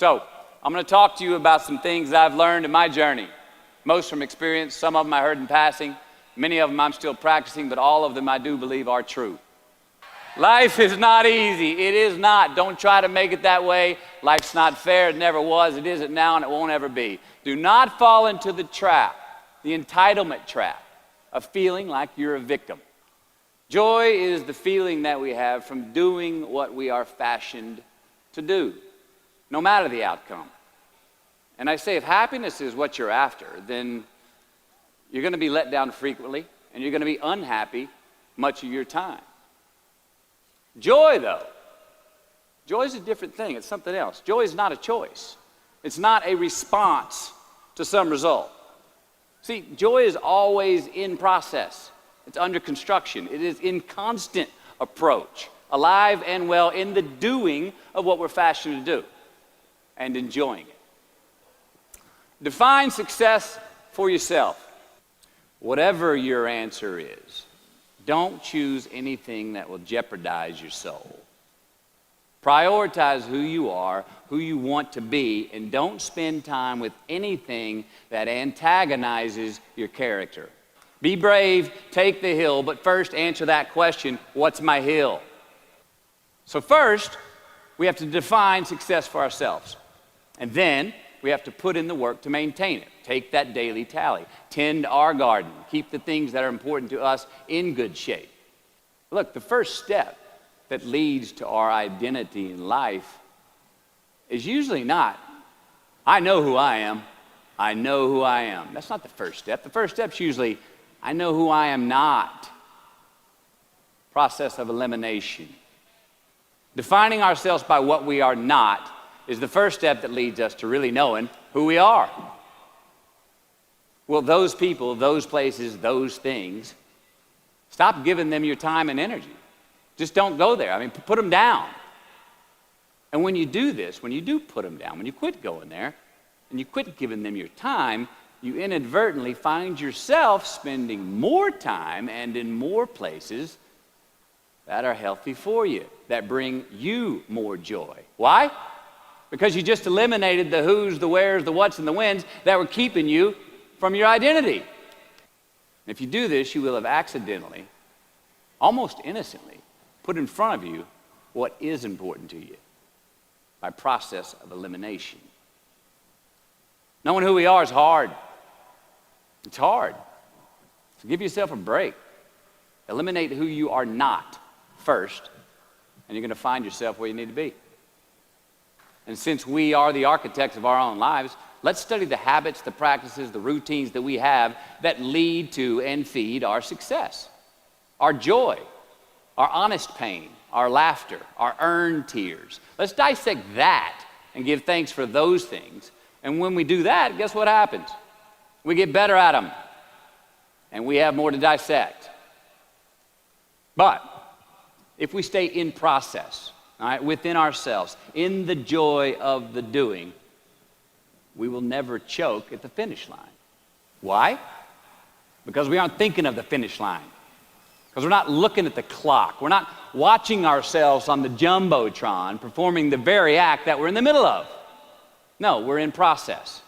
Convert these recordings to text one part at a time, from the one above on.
So, I'm going to talk to you about some things I've learned in my journey. Most from experience, some of them I heard in passing. Many of them I'm still practicing, but all of them I do believe are true. Life is not easy. It is not. Don't try to make it that way. Life's not fair. It never was. It isn't now, and it won't ever be. Do not fall into the trap, the entitlement trap, of feeling like you're a victim. Joy is the feeling that we have from doing what we are fashioned to do, no matter the outcome. And I say, if happiness is what you're after, then you're going to be let down frequently, and you're going to be unhappy much of your time. Joy, though, joy is a different thing. It's something else. Joy is not a choice. It's not a response to some result. See, joy is always in process. It's under construction. It is in constant approach, alive and well in the doing of what we're fashioned to do and enjoying it. Define success for yourself. Whatever your answer is, don't choose anything that will jeopardize your soul. Prioritize who you are, who you want to be, and don't spend time with anything that antagonizes your character. Be brave, take the hill, but first answer that question, what's my hill? So first, we have to define success for ourselves. And then, we have to put in the work to maintain it. Take that daily tally. Tend our garden. Keep the things that are important to us in good shape. Look, the first step that leads to our identity in life is usually not, I know who I am. I know who I am. That's not the first step. The first step's usually, I know who I am not. Process of elimination. Defining ourselves by what we are not is the first step that leads us to really knowing who we are. Well, those people, those places, those things, stop giving them your time and energy. Just don't go there. I mean, put them down. And when you do this, when you do put them down, when you quit going there, and you quit giving them your time, you inadvertently find yourself spending more time and in more places that are healthy for you, that bring you more joy. Why? Because you just eliminated the who's, the where's, the what's, and the when's that were keeping you from your identity. And if you do this, you will have accidentally, almost innocently, put in front of you what is important to you by process of elimination. Knowing who we are is hard. It's hard. So give yourself a break. Eliminate who you are not first, and you're going to find yourself where you need to be. And since we are the architects of our own lives, let's study the habits, the practices, the routines that we have that lead to and feed our success, our joy, our honest pain, our laughter, our earned tears. Let's dissect that and give thanks for those things. And when we do that, guess what happens? We get better at them, and we have more to dissect. But if we stay in process, all right, within ourselves, in the joy of the doing, we will never choke at the finish line. Why? Because we aren't thinking of the finish line. Because we're not looking at the clock. We're not watching ourselves on the Jumbotron performing the very act that we're in the middle of. No, we're in process.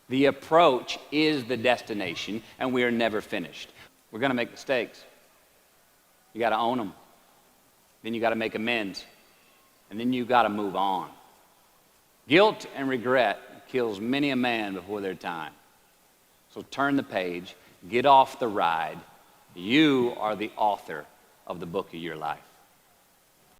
The approach is the destination, and we are never finished. We're going to make mistakes. You got to own them. Then you got to make amends. And then you got to move on. Guilt and regret kills many a man before their time. So turn the page, get off the ride. You are the author of the book of your life.